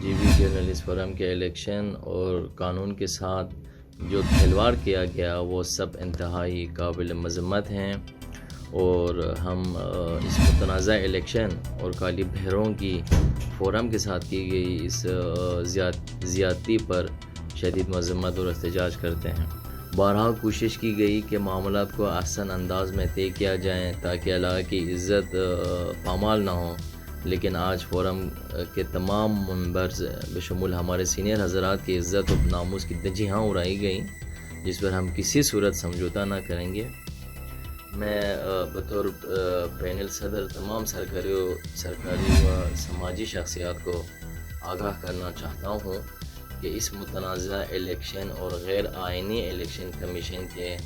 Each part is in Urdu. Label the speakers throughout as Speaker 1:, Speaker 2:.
Speaker 1: جی بی جرنلسٹ فورم کے الیکشن اور قانون کے ساتھ جو کھلواڑ کیا گیا وہ سب انتہائی قابل مذمت ہیں، اور ہم اس متنازع الیکشن اور کالی بحروں کی فورم کے ساتھ کی گئی اس زیادتی پر شدید مذمت اور احتجاج کرتے ہیں۔ بارہا کوشش کی گئی کہ معاملات کو احسن انداز میں طے کیا جائیں تاکہ علاقے کی عزت پامال نہ ہو، لیکن آج فورم کے تمام ممبرز بشمول ہمارے سینئر حضرات کی عزت و ناموس کی دھجیاں اڑائی گئیں، جس پر ہم کسی صورت سمجھوتہ نہ کریں گے۔ میں بطور پینل صدر تمام سرکاری و سماجی شخصیات کو آگاہ کرنا چاہتا ہوں کہ اس متنازع الیکشن اور غیر آئینی الیکشن کمیشن کے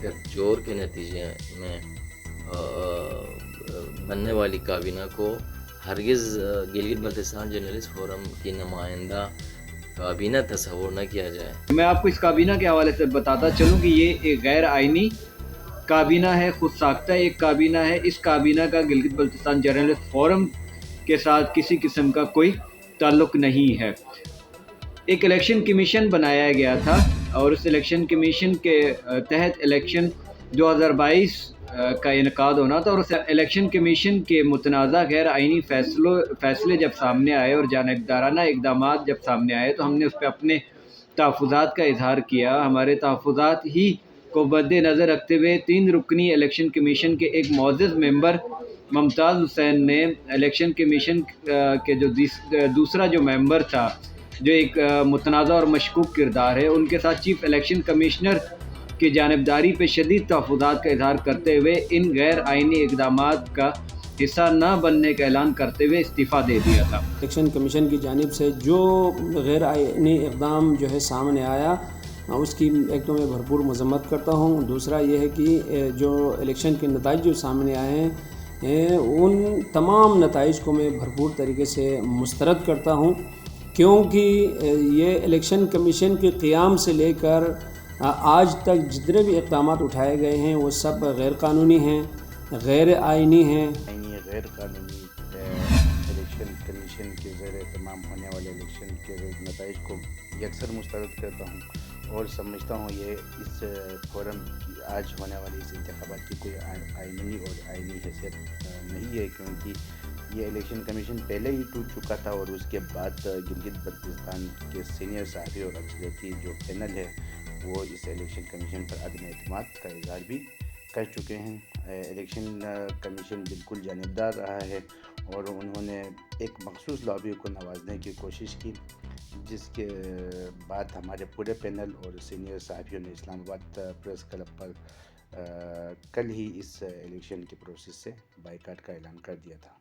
Speaker 1: گٹھ جوڑ کے نتیجے میں بننے والی کابینہ کو ہرگز گلگت بلتستان جرنلسٹ فورم کی نمائندہ کابینہ تصور نہ کیا جائے۔
Speaker 2: میں آپ کو اس کابینہ کے حوالے سے بتاتا چلوں کہ یہ ایک غیر آئینی کابینہ ہے، خود ساختہ ایک کابینہ ہے۔ اس کابینہ کا گلگت بلتستان جرنلسٹ فورم کے ساتھ کسی قسم کا کوئی تعلق نہیں ہے۔ ایک الیکشن کمیشن بنایا گیا تھا اور اس الیکشن کمیشن کے تحت الیکشن 2022 کا انعقاد ہونا تھا، اور اس الیکشن کمیشن کے متنازع غیر آئینی فیصلے جب سامنے آئے اور جانبدارانہ اقدامات جب سامنے آئے تو ہم نے اس پہ اپنے تحفظات کا اظہار کیا۔ ہمارے تحفظات ہی کو مد نظر رکھتے ہوئے 3 رکنی الیکشن کمیشن کے ایک معزز ممبر ممتاز حسین نے الیکشن کمیشن کے جو دوسرا جو ممبر تھا، جو ایک متنازع اور مشکوک کردار ہے، ان کے ساتھ چیف الیکشن کمشنر کی جانبداری پہ شدید تحفظات کا اظہار کرتے ہوئے ان غیر آئینی اقدامات کا حصہ نہ بننے کا اعلان کرتے ہوئے استعفیٰ دے دیا تھا۔
Speaker 3: الیکشن کمیشن کی جانب سے جو غیر آئینی اقدام جو ہے سامنے آیا، اس کی ایک تو میں بھرپور مذمت کرتا ہوں۔ دوسرا یہ ہے کہ جو الیکشن کے نتائج جو سامنے آئے ہیں ان تمام نتائج کو میں بھرپور طریقے سے مسترد کرتا ہوں، کیونکہ یہ الیکشن کمیشن کے قیام سے لے کر آج تک جتنے بھی اقدامات اٹھائے گئے ہیں وہ سب غیر قانونی ہیں، غیر آئینی ہیں۔
Speaker 4: غیر قانونی الیکشن کمیشن کے زیر اہتمام ہونے والے الیکشن کے نتائج کو یکسر مسترد کرتا ہوں، اور سمجھتا ہوں یہ اس فورم کی آج ہونے والی اس انتخابات کی کوئی آئینی اور آئینی حیثیت نہیں ہے، کیونکہ یہ الیکشن کمیشن پہلے ہی ٹوٹ چکا تھا، اور اس کے بعد گلگت بلتستان کے سینئر صحافی اور اکثریتی جو پینل ہے وہ اس الیکشن کمیشن پر عدم اعتماد کا اظہار بھی کر چکے ہیں۔ الیکشن کمیشن بالکل جانبدار رہا ہے، اور انہوں نے ایک مخصوص لابی کو نوازنے کی کوشش کی، جس کے بعد ہمارے پورے پینل اور سینئر صحافیوں نے اسلام آباد پریس کلب پر کل ہی اس الیکشن کے پروسیس سے بائیکاٹ کا اعلان کر دیا تھا۔